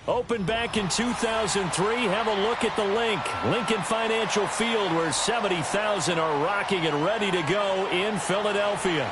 Opened back in 2003, have a look at the Lincoln Financial Field, where 70,000 are rocking and ready to go in Philadelphia.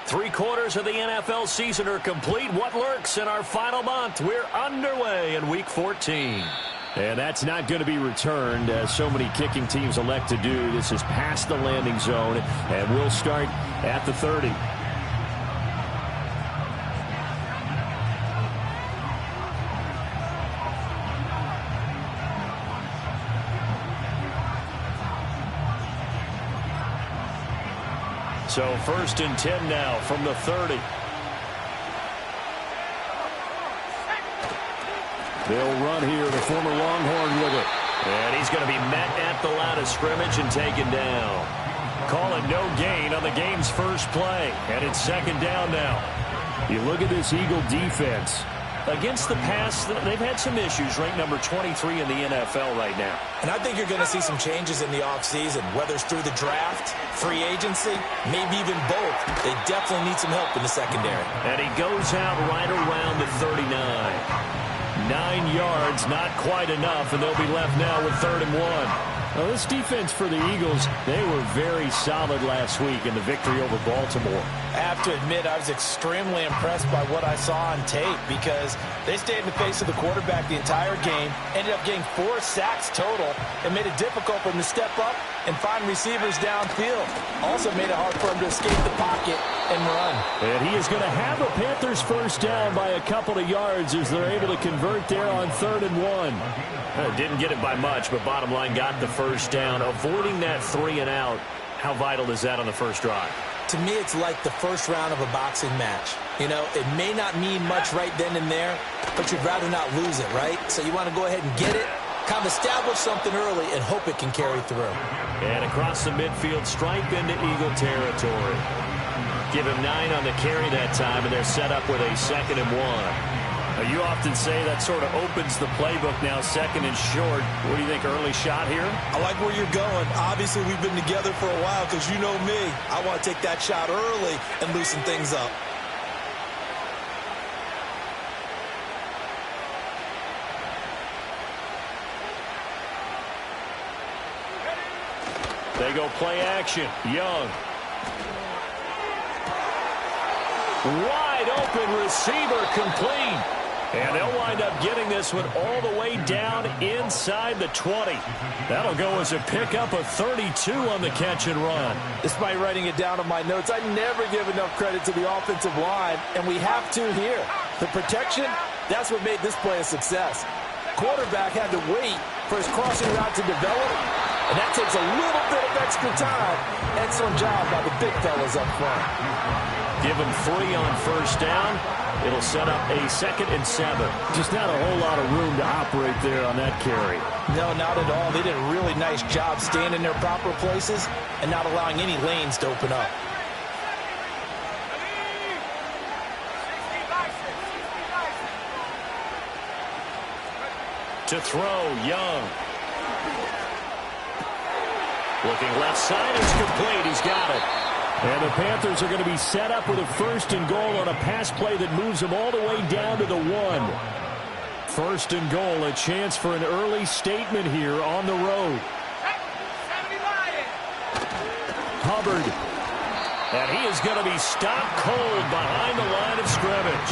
Three-quarters of the NFL season are complete. What lurks in our final month? We're underway in Week 14. And that's not going to be returned, as so many kicking teams elect to do. This is past the landing zone, and we'll start at the 30. So 1st and 10 now from the 30. They'll run here, the former Longhorn with it. And he's going to be met at the line of scrimmage and taken down. Call it no gain on the game's first play. And it's 2nd down now. You look at this Eagle defense. Against the pass, they've had some issues, ranked number 23 in the NFL right now. And I think you're going to see some changes in the offseason, whether it's through the draft, free agency, maybe even both. They definitely need some help in the secondary. And he goes out right around the 39. 9 yards, not quite enough, and they'll be left now with 3rd and 1. Well, this defense for the Eagles, they were very solid last week in the victory over Baltimore. I have to admit, I was extremely impressed by what I saw on tape, because they stayed in the face of the quarterback the entire game, ended up getting 4 sacks total, and made it difficult for him to step up and find receivers downfield. Also made it hard for him to escape the pocket and run. And he is going to have the Panthers first down by a couple of yards as they're able to convert there on 3rd and 1. Didn't get it by much, but bottom line got the first down. Avoiding that 3 and out, how vital is that on the first drive? To me, it's like the first round of a boxing match. You know, it may not mean much right then and there, but you'd rather not lose it, right? So you want to go ahead and get it, kind of establish something early, and hope it can carry through. And across the midfield, stripe into Eagle territory. Give him 9 on the carry that time, and they're set up with a 2nd and 1. You often say that sort of opens the playbook now, 2nd and short. What do you think, early shot here? I like where you're going. Obviously, we've been together for a while, because you know me. I want to take that shot early and loosen things up. They go play action. Young. Wide open receiver, complete. And they'll wind up getting this one all the way down inside the 20. That'll go as a pickup of 32 on the catch and run. Despite writing it down on my notes, I never give enough credit to the offensive line, and we have to here. The protection, that's what made this play a success. Quarterback had to wait for his crossing route to develop, and that takes a little bit of extra time. Excellent job by the big fellas up front. Give him 3 on first down. It'll set up a 2nd and 7. Just not a whole lot of room to operate there on that carry. No, not at all. They did a really nice job staying in their proper places and not allowing any lanes to open up. To throw, Young. Looking left side, it's complete. He's got it. And the Panthers are going to be set up with a 1st and goal on a pass play that moves them all the way down to the 1. 1st and goal, a chance for an early statement here on the road. Hubbard. And he is going to be stopped cold behind the line of scrimmage.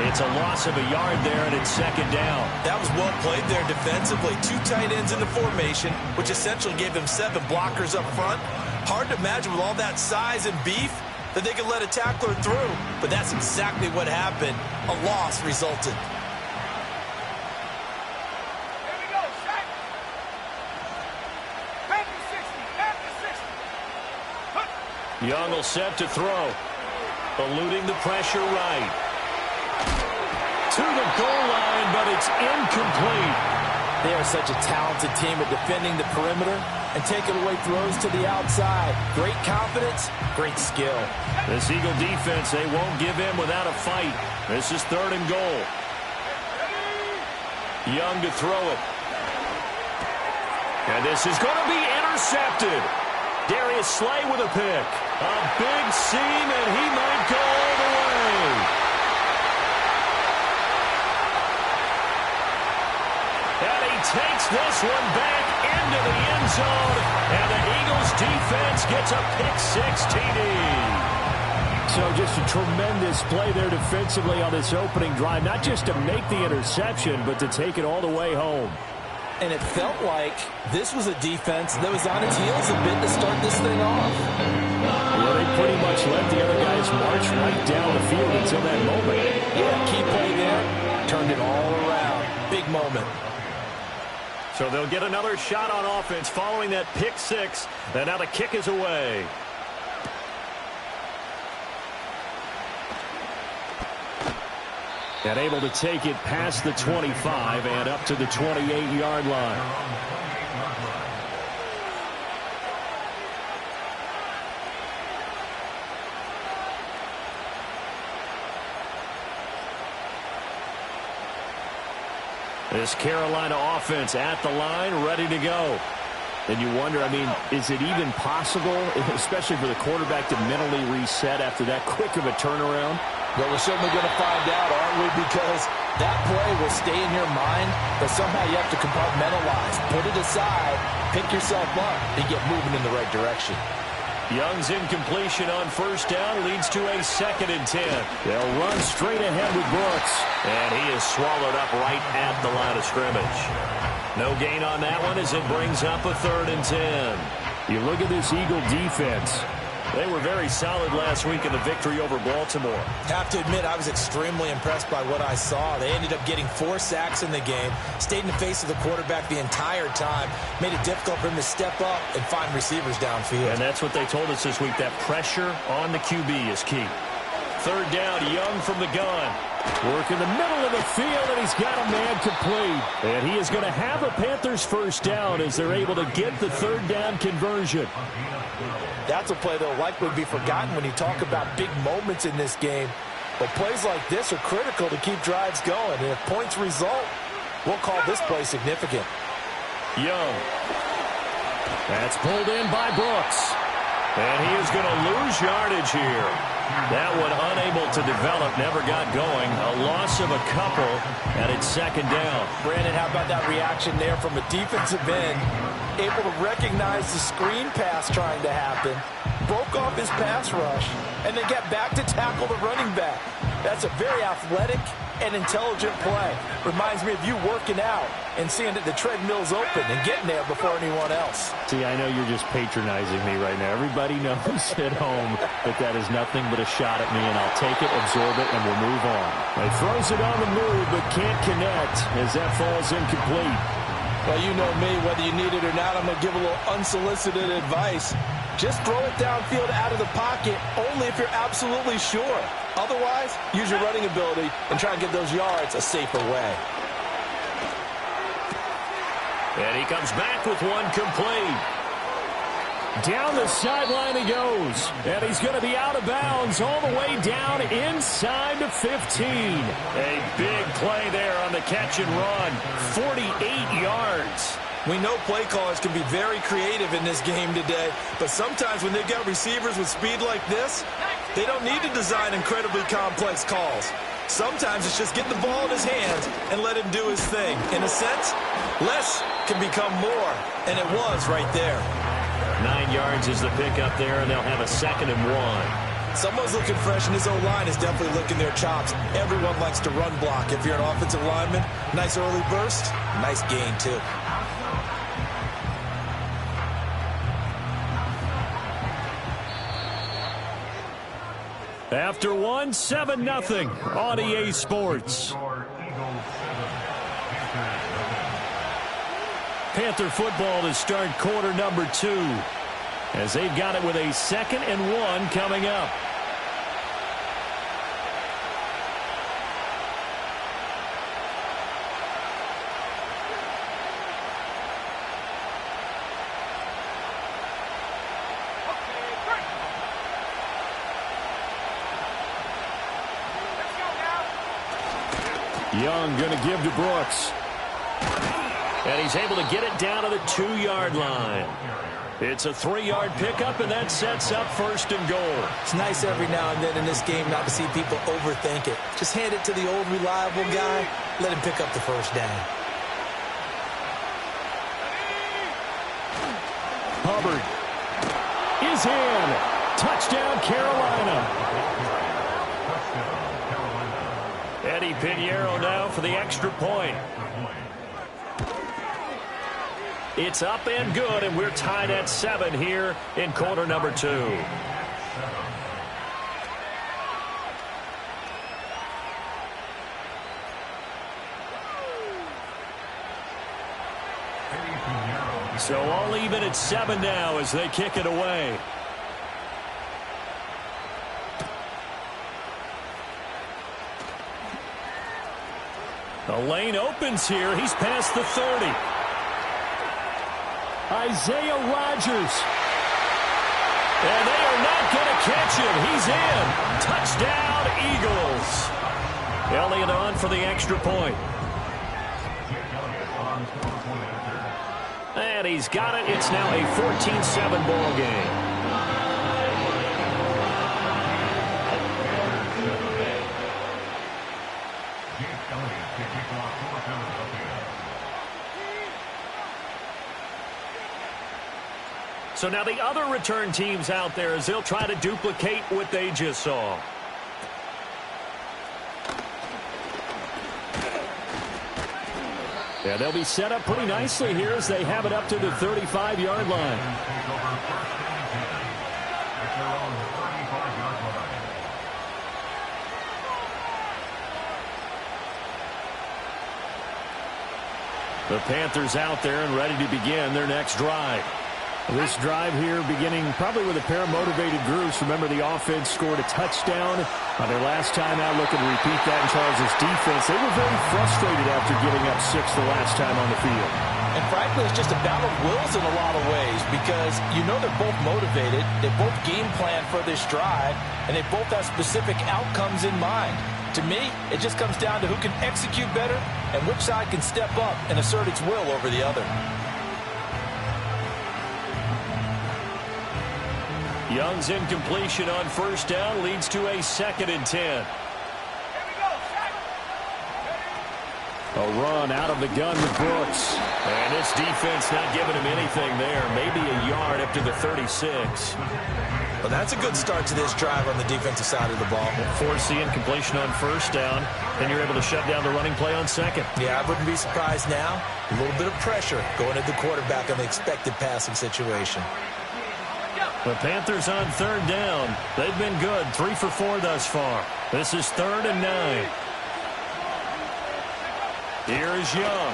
It's a loss of a yard there, and it's 2nd down. That was well played there defensively. 2 tight ends in the formation, which essentially gave them 7 blockers up front. Hard to imagine with all that size and beef that they could let a tackler through. But that's exactly what happened. A loss resulted. Here we go, Shaq. Panther 60, Panther 60. Young will set to throw. Eluding the pressure right. To the goal line, but it's incomplete. They are such a talented team at defending the perimeter and taking away throws to the outside. Great confidence, great skill. This Eagle defense, they won't give in without a fight. This is 3rd and goal. Young to throw it. And this is going to be intercepted. Darius Slay with a pick. A big seam, and he might go all the way. And he takes this one back into the end zone. And the Eagles defense gets a pick-6 TD. So just a tremendous play there defensively on this opening drive. Not just to make the interception, but to take it all the way home. And it felt like this was a defense that was on its heels a bit to start this thing off. Well, they pretty much let the other guys march right down the field until that moment. Yeah, key play there. Turned it all around. Big moment. So they'll get another shot on offense following that pick-6. And now the kick is away. And able to take it past the 25 and up to the 28-yard line. This Carolina offense at the line, ready to go. And you wonder, I mean, is it even possible, especially for the quarterback, to mentally reset after that quick of a turnaround? Well, we're certainly going to find out, aren't we? Because that play will stay in your mind, but somehow you have to compartmentalize. Put it aside, pick yourself up, and get moving in the right direction. Young's incompletion on 1st down leads to a 2nd and 10. They'll run straight ahead with Brooks. And he is swallowed up right at the line of scrimmage. No gain on that one as it brings up a 3rd and 10. You look at this Eagle defense. They were very solid last week in the victory over Baltimore. Have to admit, I was extremely impressed by what I saw. They ended up getting 4 sacks in the game, stayed in the face of the quarterback the entire time, made it difficult for him to step up and find receivers downfield. And that's what they told us this week, that pressure on the QB is key. 3rd down, Young from the gun. Work in the middle of the field, and he's got a man complete. And he is going to have a Panthers 1st down as they're able to get the 3rd down conversion. That's a play that will likely be forgotten when you talk about big moments in this game. But plays like this are critical to keep drives going. And if points result, we'll call this play significant. Young. That's pulled in by Brooks. And he is going to lose yardage here. That one unable to develop, never got going. A loss of a couple, and it's 2nd down. Brandon, how about that reaction there from a defensive end? Able to recognize the screen pass trying to happen, broke off his pass rush, and then get back to tackle the running back. That's a very athletic and intelligent play. Reminds me of you working out and seeing that the treadmill's open and getting there before anyone else. See, I know you're just patronizing me right now. Everybody knows at home that that is nothing but a shot at me, and I'll take it, absorb it, and we'll move on. He throws it on the move, but can't connect as that falls incomplete. Well, you know me, whether you need it or not, I'm going to give a little unsolicited advice. Just throw it downfield out of the pocket only if you're absolutely sure. Otherwise, use your running ability and try and get those yards a safer way. And he comes back with one complete. Down the sideline he goes. And he's going to be out of bounds all the way down inside the 15. A big play there on the catch and run. 48 yards. We know play callers can be very creative in this game today, but sometimes when they've got receivers with speed like this, they don't need to design incredibly complex calls. Sometimes it's just get the ball in his hands and let him do his thing. In a sense, less can become more, and it was right there. 9 yards is the pickup there, and they'll have a 2nd and 1. Someone's looking fresh, and his O-line is definitely licking their chops. Everyone likes to run block. If you're an offensive lineman, nice early burst, nice gain too. After one, 7-0 on EA Sports. Panther football to start quarter number 2 as they've got it with a 2nd and 1 coming up. Young going to give to Brooks. And he's able to get it down to the 2-yard line. It's a 3-yard pickup, and that sets up 1st and goal. It's nice every now and then in this game not to see people overthink it. Just hand it to the old reliable guy. Let him pick up the first down. Hubbard is in. Touchdown, Carolina. Eddie Pinheiro now for the extra point. It's up and good, and we're tied at 7 here in quarter number 2. So all even at 7 now as they kick it away. The lane opens here. He's past the 30. Isaiah Rodgers. And they are not going to catch him. He's in. Touchdown, Eagles. Elliott on for the extra point. And he's got it. It's now a 14-7 ball game. So now the other return teams out there as they'll try to duplicate what they just saw. Yeah, they'll be set up pretty nicely here as they have it up to the 35-yard line. The Panthers out there and ready to begin their next drive. This drive here beginning probably with a pair of motivated groups. Remember, the offense scored a touchdown on their last time out. Looking to repeat that in Charles' defense. They were very frustrated after giving up 6 the last time on the field. And frankly, it's just a battle of wills in a lot of ways because you know they're both motivated. They both game plan for this drive, and they both have specific outcomes in mind. To me, it just comes down to who can execute better and which side can step up and assert its will over the other. Young's incompletion on first down leads to a 2nd and 10. A run out of the gun with Brooks. And this defense not giving him anything there. Maybe a yard up to the 36. Well, that's a good start to this drive on the defensive side of the ball. Force the incompletion on first down. Then you're able to shut down the running play on 2nd. Yeah, I wouldn't be surprised now. A little bit of pressure going at the quarterback on the expected passing situation. The Panthers on 3rd down. They've been good. 3 for 4 thus far. This is 3rd and 9. Here is Young.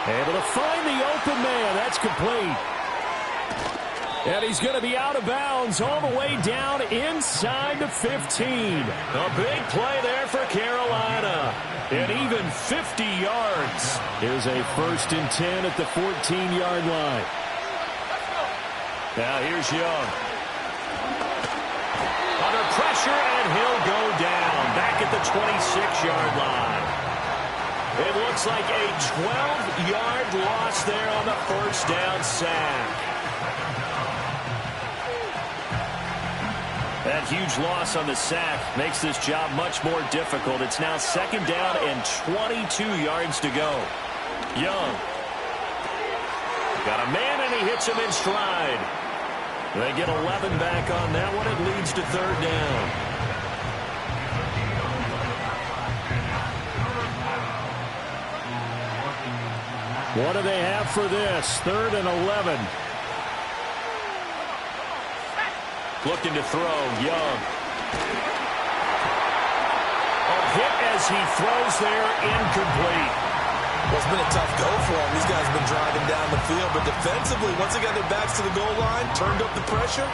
Able to find the open man. That's complete. And he's going to be out of bounds all the way down inside the 15. A big play there for Carolina. And even 50 yards. Here's a 1st and 10 at the 14-yard line. Now here's Young. Under pressure, and he'll go down. Back at the 26-yard line. It looks like a 12-yard loss there on the first down sack. That huge loss on the sack makes this job much more difficult. It's now 2nd down and 22 yards to go. Young. Got a man, and he hits him in stride. They get 11 back on that one. It leads to 3rd down. What do they have for this? 3rd and 11. Looking to throw, Young. A hit as he throws there, incomplete. Well, it's been a tough go for him. These guys have been driving down the field, but defensively, once they got their backs to the goal line, turned up the pressure,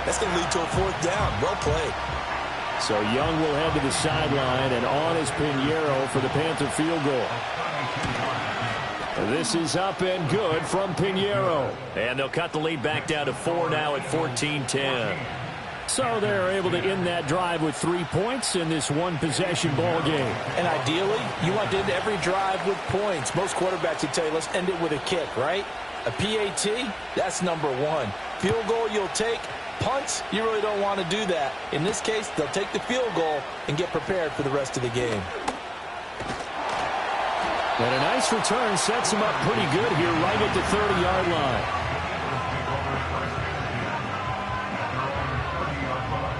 that's going to lead to a 4th down. Well played. So Young will head to the sideline, and on is Pinheiro for the Panther field goal. This is up and good from Pinheiro. And they'll cut the lead back down to 4 now at 14-10. So they're able to end that drive with 3 points in this one-possession ball game. And ideally, you want to end every drive with points. Most quarterbacks would tell you, let's end it with a kick, right? A PAT, that's number one. Field goal you'll take. Punts, you really don't want to do that. In this case, they'll take the field goal and get prepared for the rest of the game. And a nice return sets him up pretty good here right at the 30-yard line.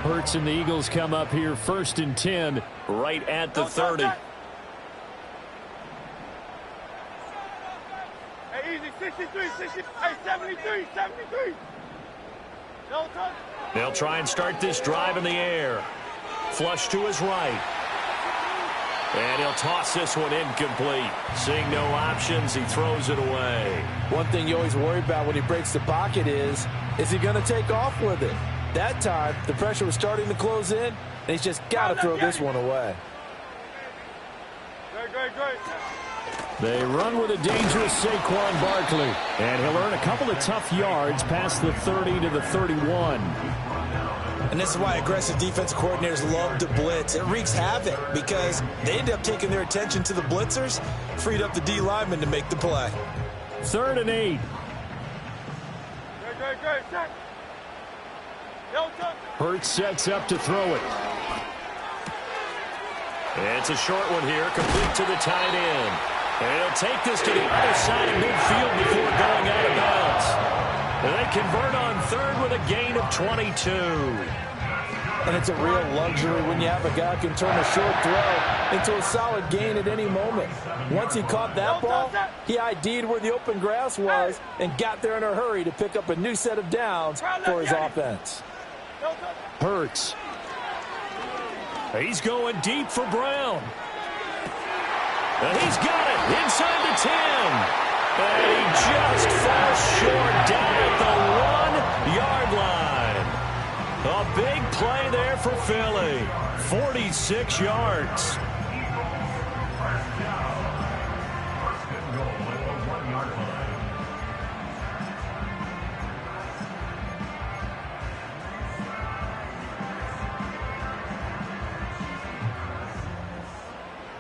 Hurts and the Eagles come up here 1st and 10 right at the 30. Hey, easy, 63, 60, hey, 73, 73. No touch. They'll try and start this drive in the air. Flush to his right. And he'll toss this one incomplete. Seeing no options, he throws it away. One thing you always worry about when he breaks the pocket is he going to take off with it? That time, the pressure was starting to close in, and he's just got to throw this one away. Great. They run with a dangerous Saquon Barkley. And he'll earn a couple of tough yards past the 30 to the 31. And this is why aggressive defensive coordinators love to blitz. It wreaks havoc because they end up taking their attention to the blitzers, freed up the D lineman to make the play. 3rd and 8. Great. Check. No touch. Hurts sets up to throw it. It's a short one here, complete to the tight end. And he'll take this to the other side of midfield before going out of bounds. And they convert on 3rd with a gain of 22. And it's a real luxury when you have a guy who can turn a short throw into a solid gain at any moment. Once he caught that ball, he ID'd where the open grass was and got there in a hurry to pick up a new set of downs for his offense. Hurts. He's going deep for Brown. And he's got it inside the 10. And he just falls short down at the 1-yard line. A big play there for Philly. 46 yards.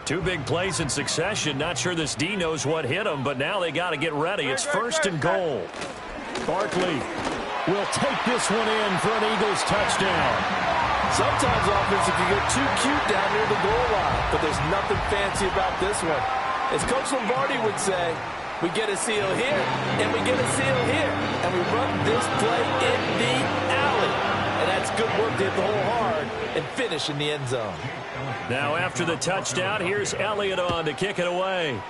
Two big plays in succession. Not sure this D knows what hit him, but now they got to get ready. It's 1st and goal. Barkley will take this one in for an Eagles touchdown. Sometimes offense can get too cute down near the goal line, but there's nothing fancy about this one. As Coach Lombardi would say, we get a seal here, and we get a seal here, and we run this play in the alley. And that's good work to hit the hole hard and finish in the end zone. Now after the touchdown, here's Elliott on to kick it away.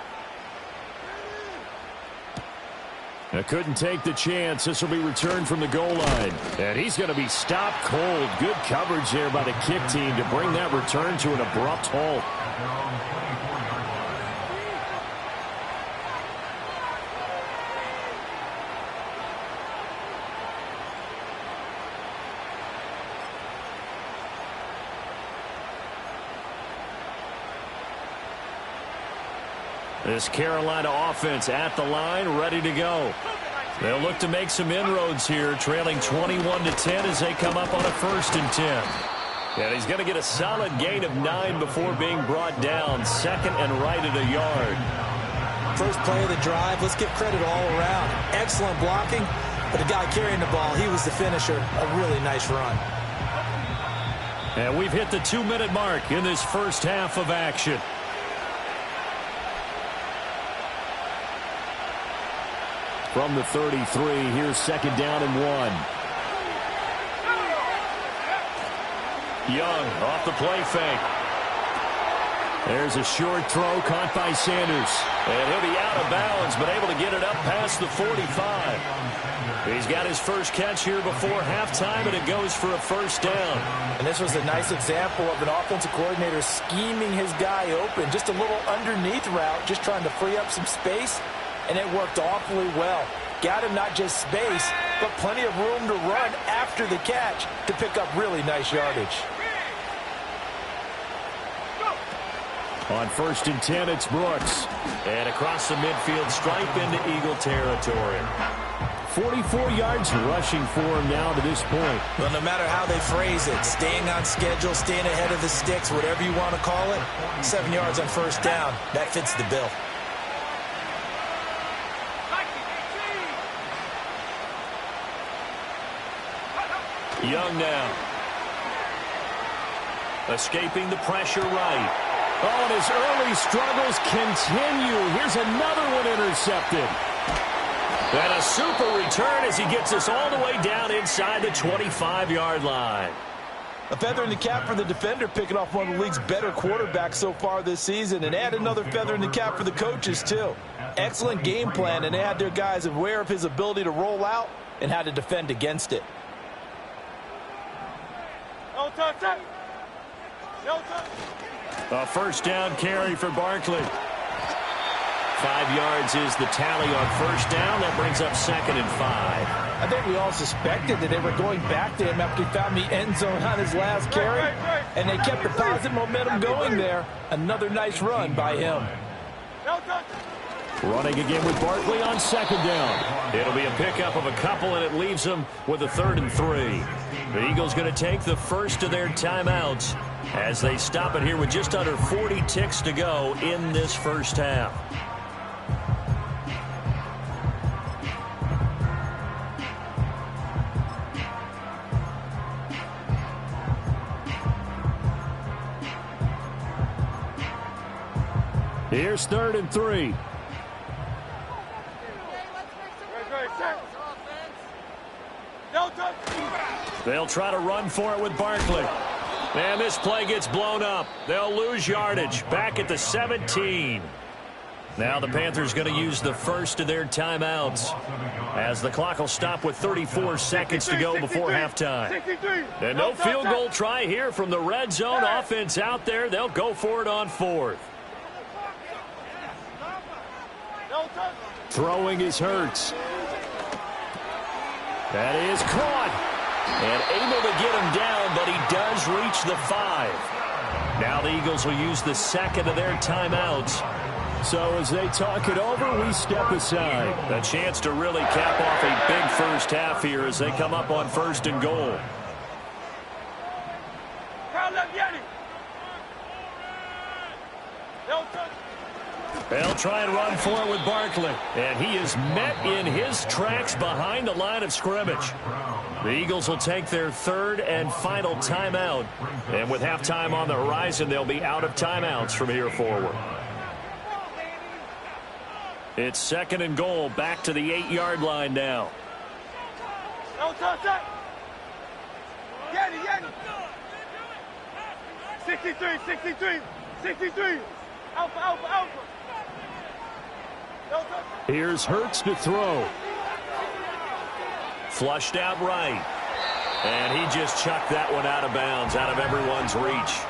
Now couldn't take the chance. This will be returned from the goal line. And he's going to be stopped cold. Good coverage there by the kick team to bring that return to an abrupt halt. This Carolina offense at the line, ready to go. They'll look to make some inroads here, trailing 21-10 as they come up on a 1st and 10. And he's going to get a solid gain of 9 before being brought down. 2nd and right at a yard. First play of the drive, let's give credit all around. Excellent blocking, but the guy carrying the ball, he was the finisher. A really nice run. And we've hit the 2-minute mark in this first half of action. From the 33, here's 2nd down and 1. Young off the play fake. There's a short throw caught by Sanders. And he'll be out of bounds, but able to get it up past the 45. He's got his first catch here before halftime, and it goes for a 1st down. And this was a nice example of an offensive coordinator scheming his guy open. Just a little underneath route, just trying to free up some space. And it worked awfully well. Got him not just space, but plenty of room to run after the catch to pick up really nice yardage. On 1st and 10, it's Brooks. And across the midfield stripe into Eagle territory. 44 yards rushing for him now to this point. Well, no matter how they phrase it, staying on schedule, staying ahead of the sticks, whatever you want to call it, 7 yards on first down, that fits the bill. Young now. Escaping the pressure right. Oh, and his early struggles continue. Here's another one intercepted. And a super return as he gets us all the way down inside the 25-yard line. A feather in the cap for the defender, picking off one of the league's better quarterbacks so far this season, and add another feather in the cap for the coaches, too. Excellent game plan, and they had their guys aware of his ability to roll out and how to defend against it. No touch. No touch. A first down carry for Barkley. 5 yards is the tally on first down. That brings up 2nd and 5. I think we all suspected that they were going back to him after he found the end zone on his last carry, and they kept the positive momentum going there. Another nice run by him. No touch. Running again with Barkley on 2nd down. It'll be a pickup of a couple, and it leaves them with a 3rd and 3. The Eagles going to take the first of their timeouts as they stop it here with just under 40 ticks to go in this first half. Here's 3rd and 3. No touch. They'll try to run for it with Barkley. And this play gets blown up. They'll lose yardage back at the 17. Now the Panthers going to use the first of their timeouts as the clock will stop with 34 seconds to go before halftime. And no field goal try here from the red zone offense out there. They'll go for it on 4th. Throwing is Hurts. That is caught. And able to get him down, but he does reach the 5. Now the Eagles will use the second of their timeouts. So as they talk it over, we step aside. A chance to really cap off a big first half here as they come up on 1st and goal. They'll try and run for it with Barkley. And he is met in his tracks behind the line of scrimmage. The Eagles will take their 3rd and final timeout. And with halftime on the horizon, they'll be out of timeouts from here forward. It's 2nd and goal, back to the 8-yard line now. No touch. Get it. 63. Alpha. No touch. Here's Hurts to throw. Flushed out right. And he just chucked that one out of bounds, out of everyone's reach.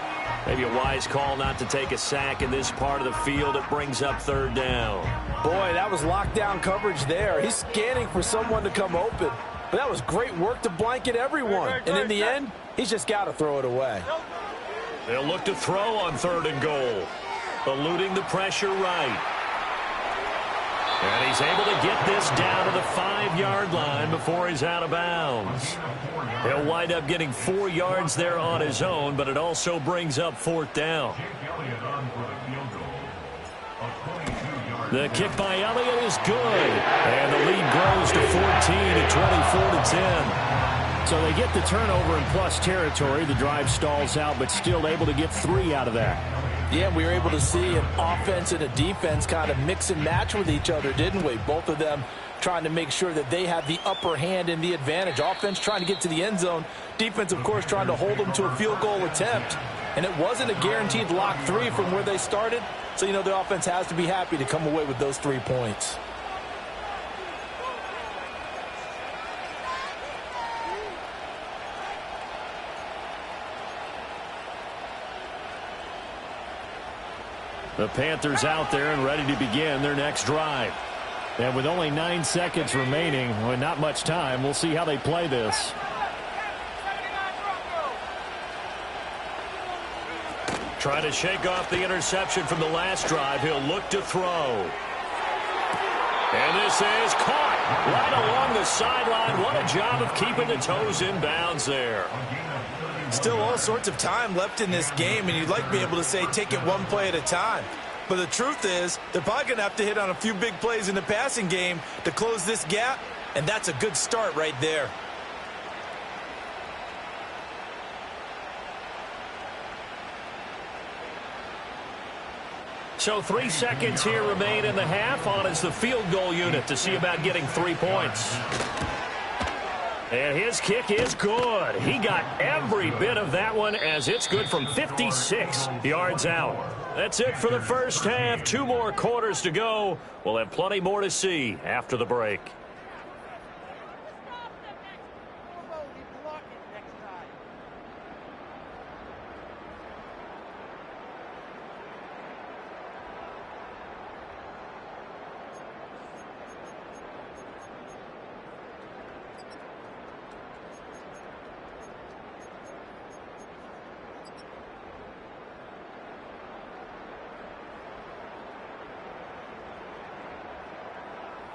Maybe a wise call not to take a sack in this part of the field. It brings up 3rd down. Boy, that was lockdown coverage there. He's scanning for someone to come open. But that was great work to blanket everyone. And in the end, he's just got to throw it away. They'll look to throw on 3rd and goal. Eluding the pressure right. And he's able to get this down to the 5-yard line before he's out of bounds. He'll wind up getting 4 yards there on his own, but it also brings up 4th down. The kick by Elliott is good. And the lead grows to 14 at 24-10. So they get the turnover in plus territory. The drive stalls out, but still able to get 3 out of that. Yeah, we were able to see an offense and a defense kind of mix and match with each other, didn't we? Both of them trying to make sure that they have the upper hand and the advantage. Offense trying to get to the end zone. Defense, of course, trying to hold them to a field goal attempt. And it wasn't a guaranteed lock 3 from where they started. So, you know, the offense has to be happy to come away with those 3 points. The Panthers out there and ready to begin their next drive. And with only 9 seconds remaining, well, not much time, we'll see how they play this. Trying to shake off the interception from the last drive. He'll look to throw. And this is caught right along the sideline. What a job of keeping the toes in bounds there. Still all sorts of time left in this game, and you'd like to be able to say take it one play at a time. But the truth is, they're probably going to have to hit on a few big plays in the passing game to close this gap, and that's a good start right there. So 3 seconds here remain in the half. On is the field goal unit to see about getting 3 points. And his kick is good. He got every bit of that one as it's good from 56 yards out. That's it for the first half. 2 more quarters to go. We'll have plenty more to see after the break.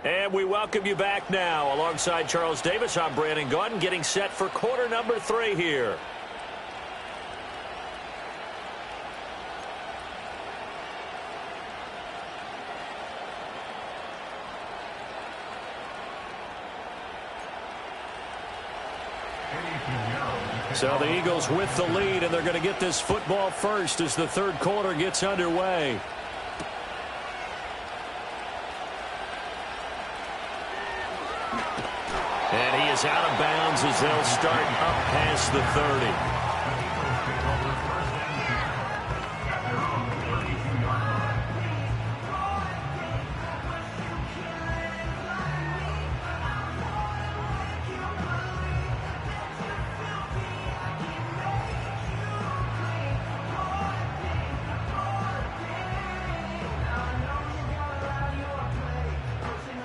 And we welcome you back now. Alongside Charles Davis, I'm Brandon Gaudin, getting set for quarter number 3 here. So the Eagles with the lead, and they're going to get this football first as the third quarter gets underway. And he is out of bounds as they'll start up past the 30.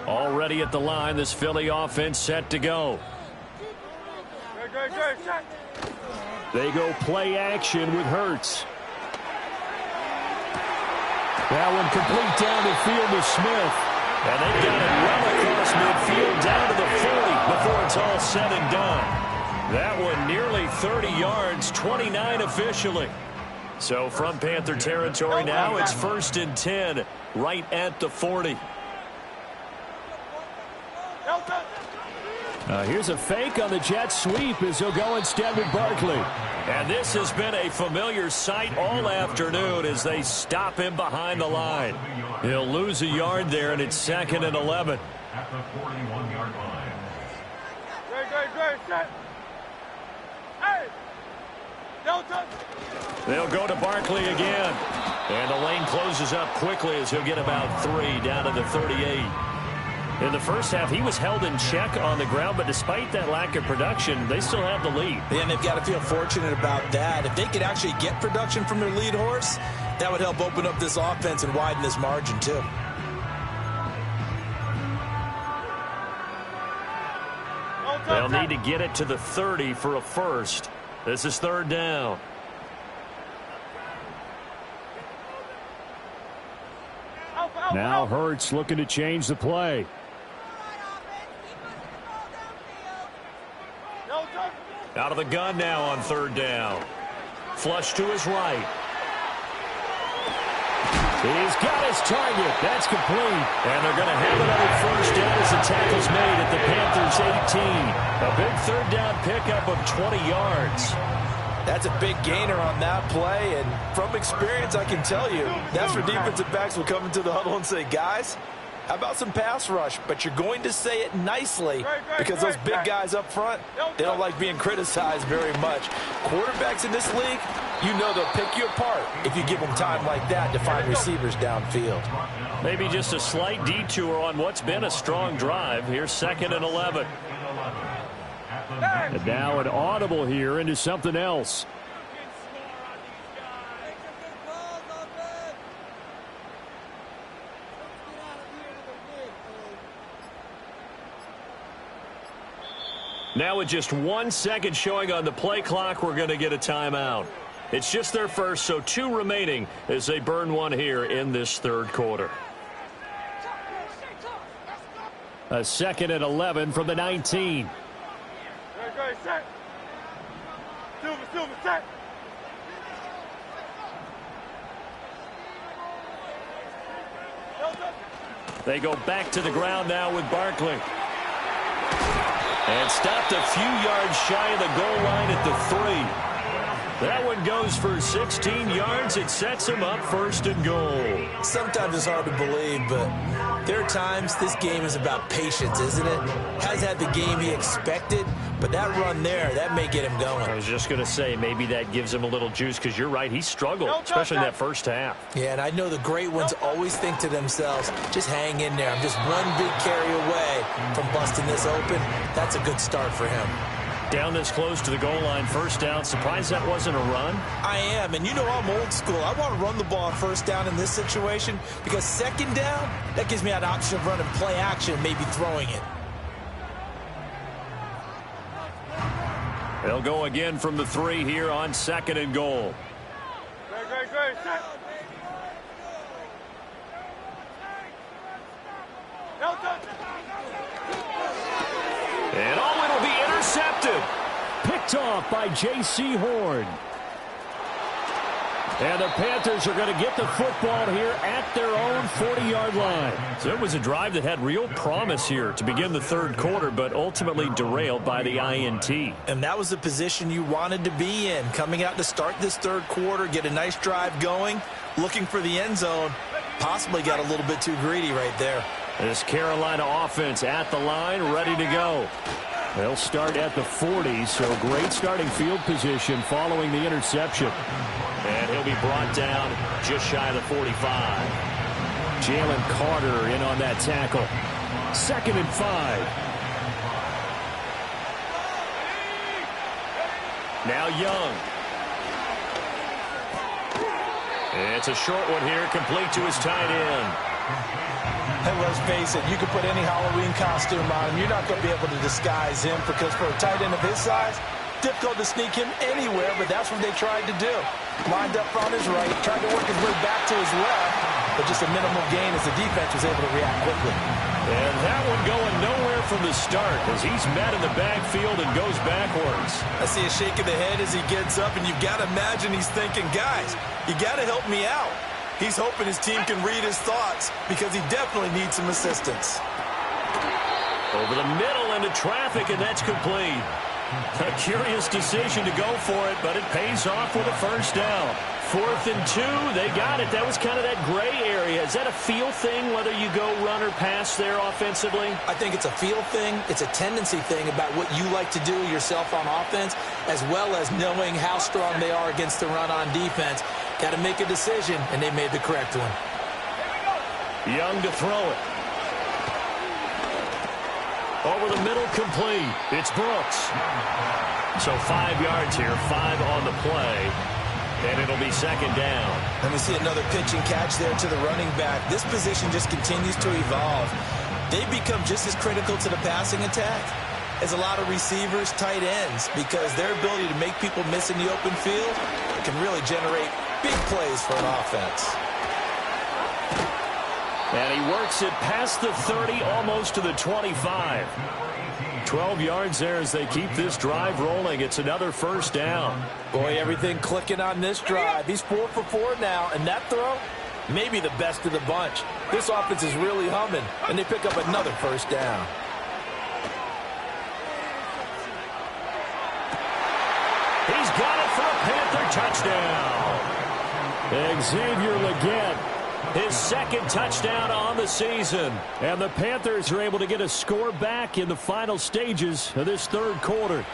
Already at the line, this Philly offense set to go. They go play action with Hurts. That one complete down the field to Smith. And they've got it well across midfield down to the 40 before it's all said and done. That one nearly 30 yards, 29 officially. So from Panther territory now, it's 1st and 10 right at the 40. Here's a fake on the jet sweep as he'll go instead with Barkley. And this has been a familiar sight all afternoon as they stop him behind the line. He'll lose a yard there, and it's 2nd and 11. At the 41-yard line. Great, set. Hey! They'll go to Barkley again. And the lane closes up quickly as he'll get about 3 down to the 38. In the first half, he was held in check on the ground, but despite that lack of production, they still have the lead. And they've got to feel fortunate about that. If they could actually get production from their lead horse, that would help open up this offense and widen this margin, too. They'll need to get it to the 30 for a first. This is 3rd down. Now Hurts looking to change the play. Out of the gun now on 3rd down. Flush to his right. He's got his target. That's complete. And they're going to have another first down as the tackle's made at the Panthers' 18. A big 3rd down pickup of 20 yards. That's a big gainer on that play, and from experience, I can tell you, that's where defensive backs will come into the huddle and say, guys, how about some pass rush? But you're going to say it nicely because those big guys up front, they don't like being criticized very much. Quarterbacks in this league, you know they'll pick you apart if you give them time like that to find receivers downfield. Maybe just a slight detour on what's been a strong drive. Here's 2nd and 11. And now an audible here into something else. Now with just 1 second showing on the play clock, we're going to get a timeout. It's just their first, so 2 remaining as they burn one here in this 3rd quarter. A 2nd and 11 from the 19. Go, set. Silver, set. They go back to the ground now with Barkley. And stopped a few yards shy of the goal line at the 3. That one goes for 16 yards. It sets him up 1st and goal. Sometimes it's hard to believe, but there are times this game is about patience, isn't it? Hasn't had the game he expected, but that run there, that may get him going. I was just going to say, maybe that gives him a little juice, because you're right, he struggled, especially in that first half. Yeah, and I know the great ones always think to themselves, just hang in there. I'm just one big carry away from busting this open. That's a good start for him. Down this close to the goal line, 1st down. Surprised that wasn't a run? I am, and you know I'm old school. I want to run the ball on 1st down in this situation, because 2nd down, that gives me an option of running play action, maybe throwing it. They'll go again from the 3 here on 2nd and goal. Go, set. And it'll be intercepted. Picked off by J.C. Horn. And the Panthers are going to get the football here at their own 40-yard line. So it was a drive that had real promise here to begin the 3rd quarter, but ultimately derailed by the INT. And that was the position you wanted to be in, coming out to start this 3rd quarter, get a nice drive going, looking for the end zone. Possibly got a little bit too greedy right there. This Carolina offense at the line, ready to go. They'll start at the 40, so great starting field position following the interception. And he'll be brought down just shy of the 45. Jalen Carter in on that tackle. 2nd and 5. Now Young. It's a short one here, complete to his tight end. And let's face it, you can put any Halloween costume on him. You're not going to be able to disguise him, because for a tight end of his size, difficult to sneak him anywhere, but that's what they tried to do. Lined up on his right, tried to work his way back to his left, but just a minimal gain as the defense was able to react quickly. And that one going nowhere from the start, as he's met in the backfield and goes backwards. I see a shake of the head as he gets up, and you've got to imagine he's thinking, guys, you got to help me out. He's hoping his team can read his thoughts, because he definitely needs some assistance. Over the middle into traffic, and that's complete. A curious decision to go for it, but it pays off with a 1st down. 4th and 2, they got it. That was kind of that gray area. Is that a feel thing, whether you go run or pass there offensively? I think it's a feel thing. It's a tendency thing about what you like to do yourself on offense, as well as knowing how strong they are against the run on defense. Got to make a decision, and they made the correct one. Young to throw it. Over the middle, complete. It's Brooks. So 5 yards here, 5 on the play. And it'll be 2nd down. And we see another pitch and catch there to the running back. This position just continues to evolve. They become just as critical to the passing attack as a lot of receivers, tight ends, because their ability to make people miss in the open field can really generate big plays for an offense. And he works it past the 30, almost to the 25. 12 yards there as they keep this drive rolling. It's another 1st down. Boy, everything clicking on this drive. He's 4 for 4 now, and that throw, maybe the best of the bunch. This offense is really humming, and they pick up another 1st down. He's got it for a Panther touchdown. Xavier Legette, his 2nd touchdown on the season. And the Panthers are able to get a score back in the final stages of this 3rd quarter.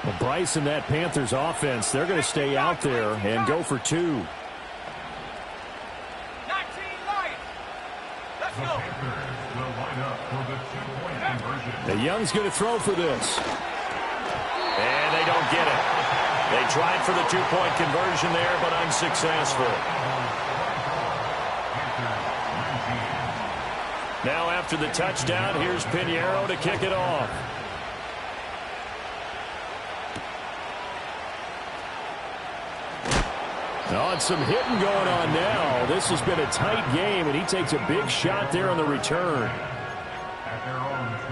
Well, Bryce and that Panthers offense, they're going to stay out there and go for 2. The Young's going to throw for this. And they don't get it. They tried for the 2-point conversion there, but unsuccessful. Now after the touchdown, here's Pinheiro to kick it off. Oh, and some hitting going on now. This has been a tight game, and he takes a big shot there on the return. At their own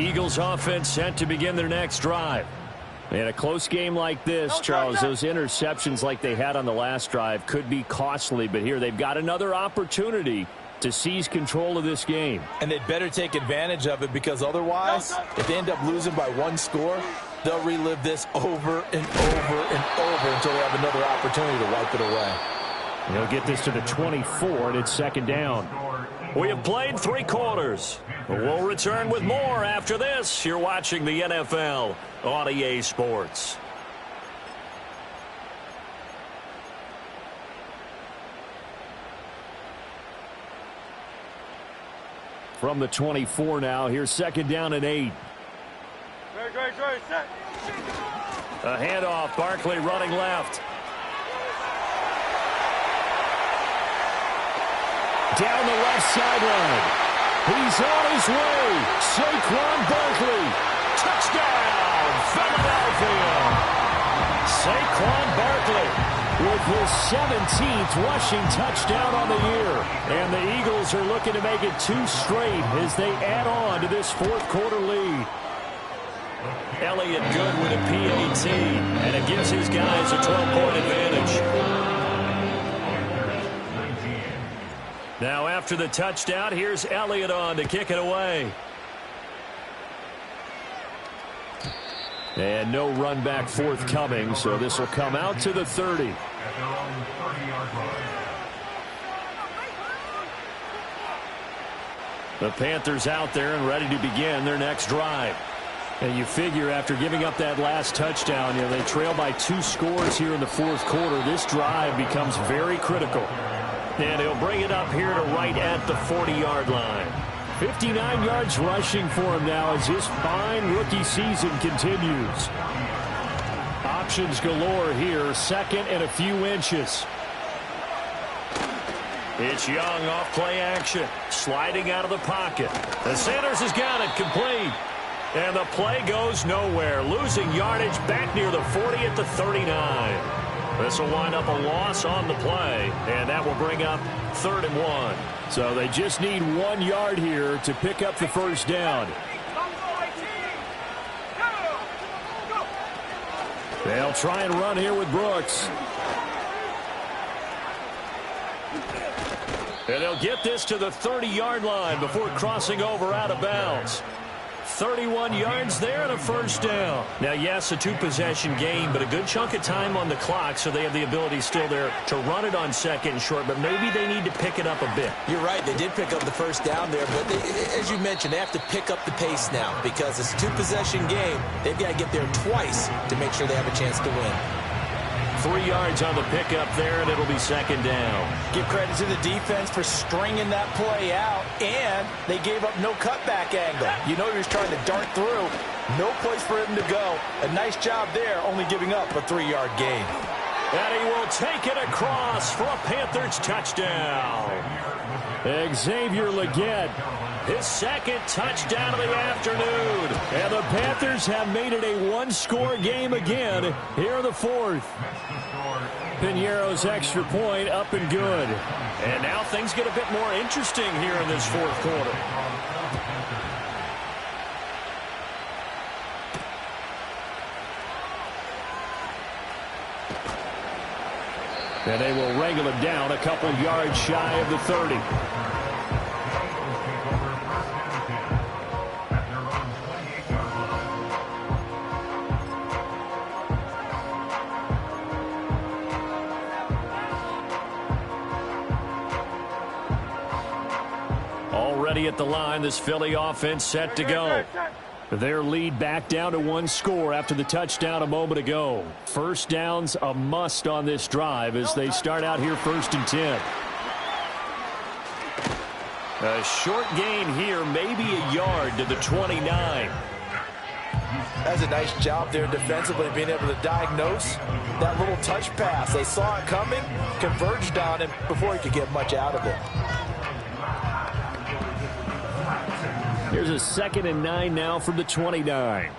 Eagles offense set to begin their next drive. In a close game like this, Charles, those interceptions like they had on the last drive could be costly, but here they've got another opportunity to seize control of this game. And they'd better take advantage of it, because otherwise, if they end up losing by one score, they'll relive this over and over and over until they have another opportunity to wipe it away. They'll get this to the 24, and it's second down. We have played 3 quarters. We'll return with more after this. You're watching the NFL on EA Sports. From the 24 now, here's second down and 8. Great, set. A handoff, Barkley running left. Down the left sideline. He's on his way. Saquon Barkley. Touchdown, Philadelphia. Saquon Barkley with his 17th rushing touchdown on the year. And the Eagles are looking to make it 2 straight as they add on to this fourth quarter lead. Elliott good with a PAT, and it gives his guys a 12-point advantage. Now after the touchdown, here's Elliott on to kick it away. And no run back forthcoming, so this will come out to the 30. The Panthers out there and ready to begin their next drive. And you figure after giving up that last touchdown, they trail by 2 scores here in the fourth quarter. This drive becomes very critical. And he'll bring it up here to right at the 40-yard line. 59 yards rushing for him now as his fine rookie season continues. Options galore here, second and a few inches. It's Young off play action, sliding out of the pocket. The Sanders has got it complete. And the play goes nowhere, losing yardage back near the 40 at the 39. This will wind up a loss on the play, and that will bring up 3rd and 1. So they just need 1 yard here to pick up the first down. They'll try and run here with Brooks. And they'll get this to the 30-yard line before crossing over out of bounds. 31 yards there and a first down. Now, yes, a 2-possession game, but a good chunk of time on the clock, so they have the ability still there to run it on second and short, but maybe they need to pick it up a bit. You're right. They did pick up the first down there, but as you mentioned, they have to pick up the pace now because it's a 2-possession game. They've got to get there twice to make sure they have a chance to win. 3 yards on the pickup there, and it'll be second down. Give credit to the defense for stringing that play out, and they gave up no cutback angle. You know he was trying to dart through. No place for him to go. A nice job there, only giving up a 3-yard gain. And he will take it across for a Panthers touchdown. Xavier Legette, his second touchdown of the afternoon. And the Panthers have made it a 1-score game again here in the fourth. Piñeiro's extra point up and good. And now things get a bit more interesting here in this fourth quarter. And they will wrangle him down a couple yards shy of the 30. Already at the line, this Philly offense set to go. Their lead back down to 1 score after the touchdown a moment ago. First down's a must on this drive as they start out here 1st and 10. A short gain here, maybe a yard to the 29. That's a nice job there defensively, being able to diagnose that little touch pass. They saw it coming, converged on him before he could get much out of it. Here's a 2nd and 9 now from the 29.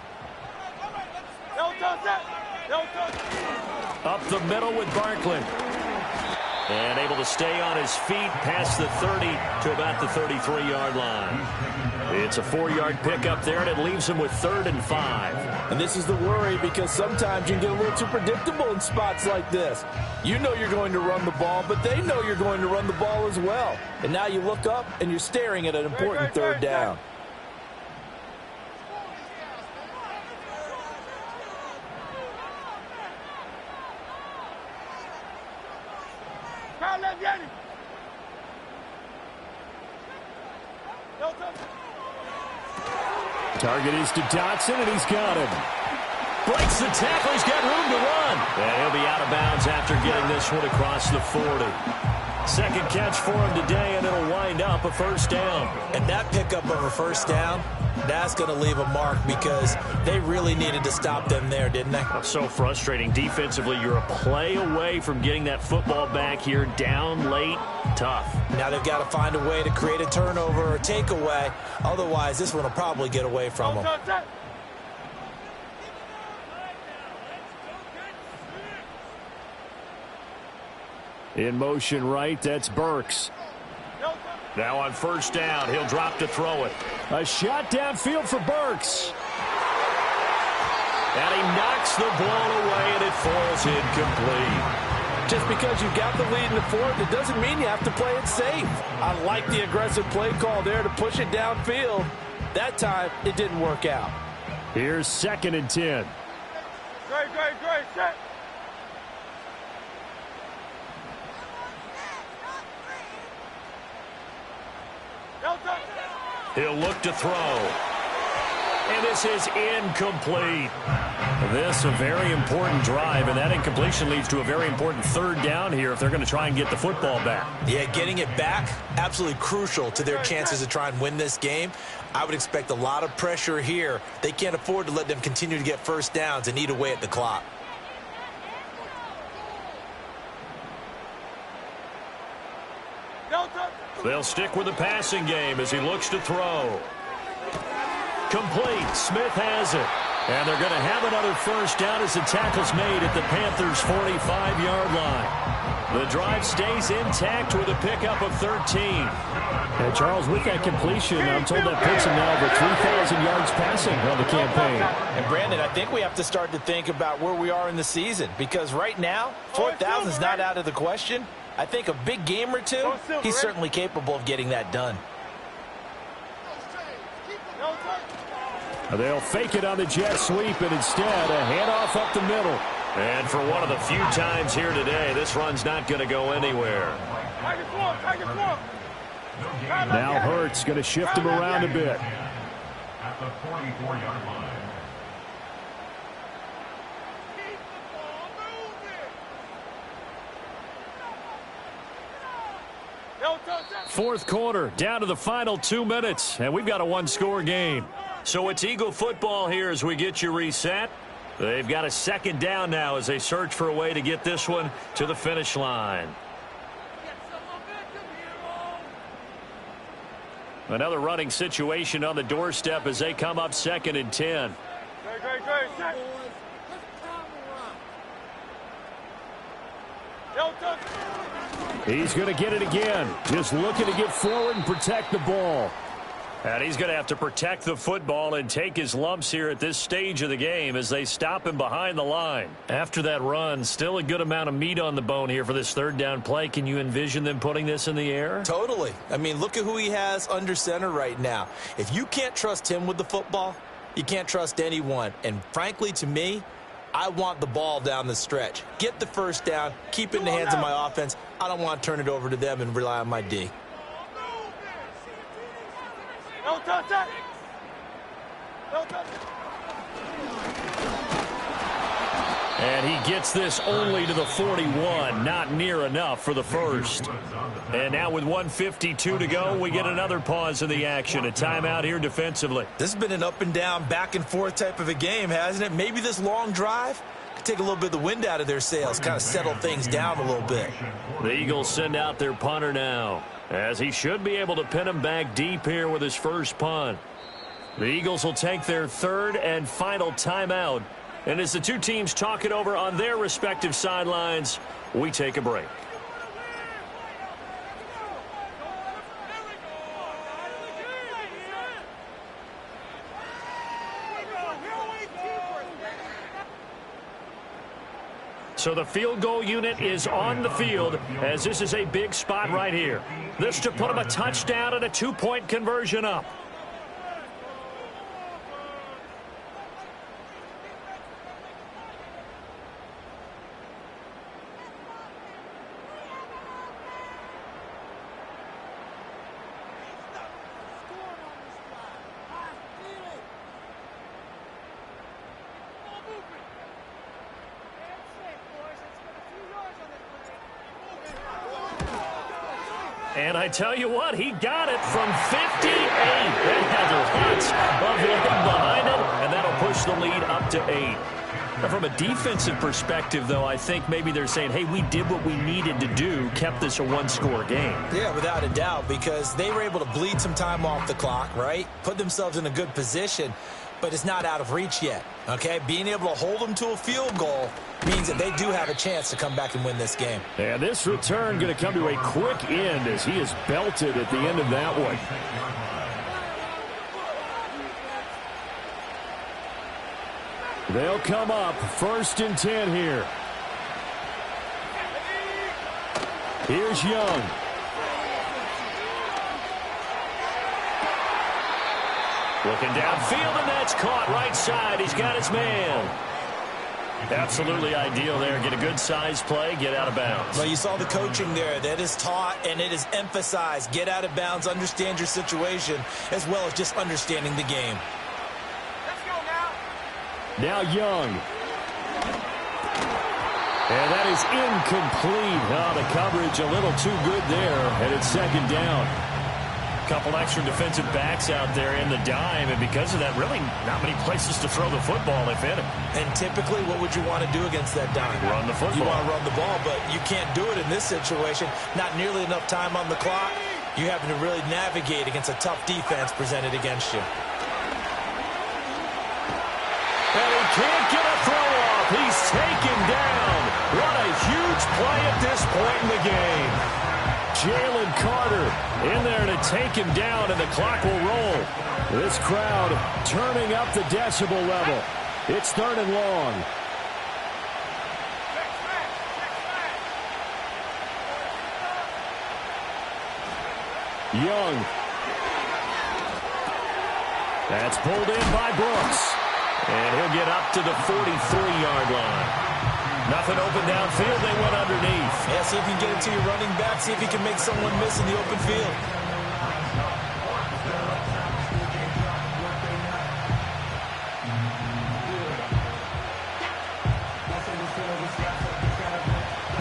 Up the middle with Barkley. And able to stay on his feet past the 30 to about the 33-yard line. It's a 4-yard pickup there, and it leaves him with 3rd and 5. And this is the worry, because sometimes you can get a little too predictable in spots like this. You know you're going to run the ball, but they know you're going to run the ball as well. And now you look up, and you're staring at an important 3rd down. Target is to Dotson, and he's got him. Breaks the tackle. He's got room to run. And he'll be out of bounds after getting this one across the 40. Second catch for him today, and it'll wind up a 1st down. And that pickup of a 1st down, that's going to leave a mark, because they really needed to stop them there, didn't they? So frustrating. Defensively, you're a play away from getting that football back here, down late. Tough. Now they've got to find a way to create a turnover or takeaway. Otherwise, this one will probably get away from them. In motion right, that's Burks. Now on 1st down, he'll drop to throw it. A shot downfield for Burks. And he knocks the ball away, and it falls incomplete. Just because you got the lead in the 4th, it doesn't mean you have to play it safe. I like the aggressive play call there to push it downfield. That time, it didn't work out. Here's 2nd and 10. Great, set. He'll look to throw. And this is incomplete. This a very important drive, and that incompletion leads to a very important 3rd down here if they're going to try and get the football back. Yeah, getting it back, absolutely crucial to their chances to try and win this game. I would expect a lot of pressure here. They can't afford to let them continue to get 1st downs and eat away at the clock. They'll stick with the passing game as he looks to throw. Complete. Smith has it. And they're going to have another 1st down as the tackle's made at the Panthers' 45-yard line. The drive stays intact with a pickup of 13. And Charles, with that completion, I'm told that puts him now over 3,000 yards passing on the campaign. And Brandon, I think we have to start to think about where we are in the season, because right now, 4,000 is not out of the question. I think a big game or two, he's certainly capable of getting that done. They'll fake it on the jet sweep, and instead a handoff up the middle. And for one of the few times here today, this run's not going to go anywhere. Now Hurts going to shift him around a bit. At the 44-yard line. Fourth quarter, down to the final 2 minutes, and we've got a 1-score game. So it's Eagle football here as we get you reset. They've got a 2nd down now as they search for a way to get this one to the finish line. Another running situation on the doorstep as they come up 2nd and 10. He's going to get it again. Just looking to get forward and protect the ball. And he's going to have to protect the football and take his lumps here at this stage of the game as they stop him behind the line. After that run, still a good amount of meat on the bone here for this 3rd down play. Can you envision them putting this in the air? Totally. I mean, look at who he has under center right now. If you can't trust him with the football, you can't trust anyone. And frankly, to me, I want the ball down the stretch. Get the 1st down, keep it in the hands of my offense. I don't want to turn it over to them and rely on my D. And he gets this only to the 41, not near enough for the 1st. And now with 1:52 to go, we get another pause in the action. A timeout here defensively. This has been an up and down, back and forth type of a game, hasn't it? Maybe this long drive could take a little bit of the wind out of their sails, kind of settle things down a little bit. The Eagles send out their punter now, as he should be able to pin him back deep here with his first punt. The Eagles will take their 3rd and final timeout. And as the two teams talk it over on their respective sidelines, we take a break. So the field goal unit is on the field as this is a big spot right here. This to put them a touchdown and a 2-point conversion up. And I tell you what, he got it from 58. That has lots of leg behind it, and that'll push the lead up to 8. Now, from a defensive perspective, though, I think maybe they're saying, hey, we did what we needed to do, kept this a one-score game. Yeah, without a doubt, because they were able to bleed some time off the clock, right? Put themselves in a good position, but it's not out of reach yet, okay? Being able to hold them to a field goal means that they do have a chance to come back and win this game. And this return going to come to a quick end as he is belted at the end of that one. They'll come up 1st and 10 here. Here's Young. Looking downfield, and that's caught right side. He's got his man. Absolutely ideal there. Get a good size play, get out of bounds. Well, you saw the coaching there. That is taught and it is emphasized. Get out of bounds, understand your situation, as well as just understanding the game. Let's go now. Now Young. And that is incomplete. Oh, the coverage a little too good there, and it's 2nd down. Couple extra defensive backs out there in the dime, and because of that, really not many places to throw the football, if any. And typically, what would you want to do against that dime? Run the football. You want to run the ball, but you can't do it in this situation. Not nearly enough time on the clock. You having to really navigate against a tough defense presented against you. And he can't get a throw off. He's taken down. What a huge play at this point in the game. Jalen Carter in there to take him down, and the clock will roll. This crowd turning up the decibel level. It's 3rd and long. Young. That's pulled in by Brooks. And he'll get up to the 43-yard line. Nothing open downfield. They went underneath. Yeah, see if you can get it to your running back. See if you can make someone miss in the open field.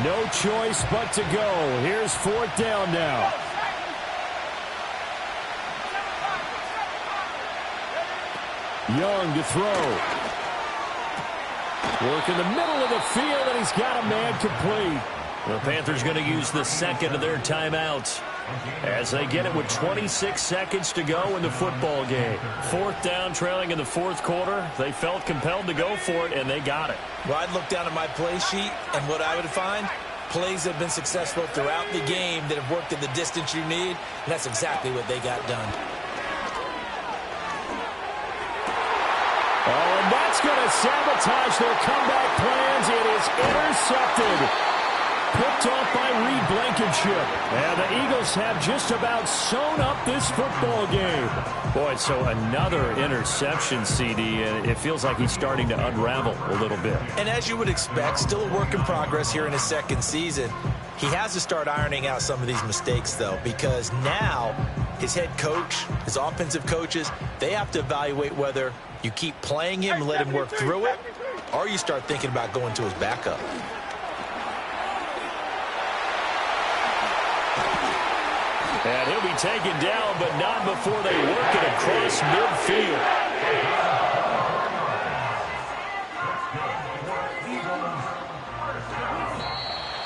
No choice but to go. Here's 4th down now. Young to throw. Work in the middle of the field, and he's got a man complete. The Panthers going to use the 2nd of their timeouts as they get it with 26 seconds to go in the football game. 4th down, trailing in the 4th quarter. They felt compelled to go for it, and they got it. Well, I'd look down at my play sheet, and what I would find, plays that have been successful throughout the game that have worked in the distance you need, and that's exactly what they got done. Oh, and that's going to sabotage their comeback plans. It is intercepted. Picked off by Reed Blankenship. And the Eagles have just about sewn up this football game. Boy, so another interception, CD, and it feels like he's starting to unravel a little bit. And as you would expect, still a work in progress here in his 2nd season. He has to start ironing out some of these mistakes, though, because now his head coach, his offensive coaches, they have to evaluate whether you keep playing him and let him work through it, or you start thinking about going to his backup. And he'll be taken down, but not before they work it across midfield.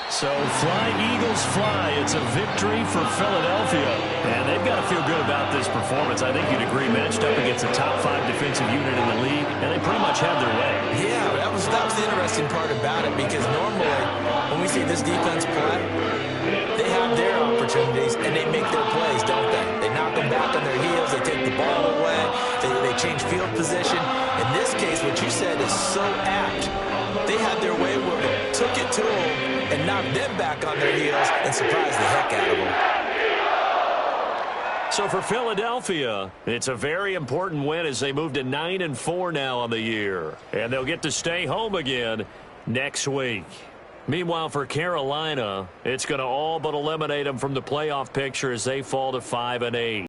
So fly, Eagles, fly. It's a victory for Philadelphia. And they've got to feel good about this performance. I think you'd agree, matched up against a top 5 defensive unit in the league, and they pretty much had their way. Yeah, that was the interesting part about it, because normally when we see this defense play, they have their opportunities and they make their plays, don't they? They knock them back on their heels. They take the ball away. They change field position. In this case, what you said is so apt. They had their way with them, took it to them, and knocked them back on their heels and surprised the heck out of them. So for Philadelphia, it's a very important win as they move to 9-4 now on the year. And they'll get to stay home again next week. Meanwhile, for Carolina, it's going to all but eliminate them from the playoff picture as they fall to 5-8.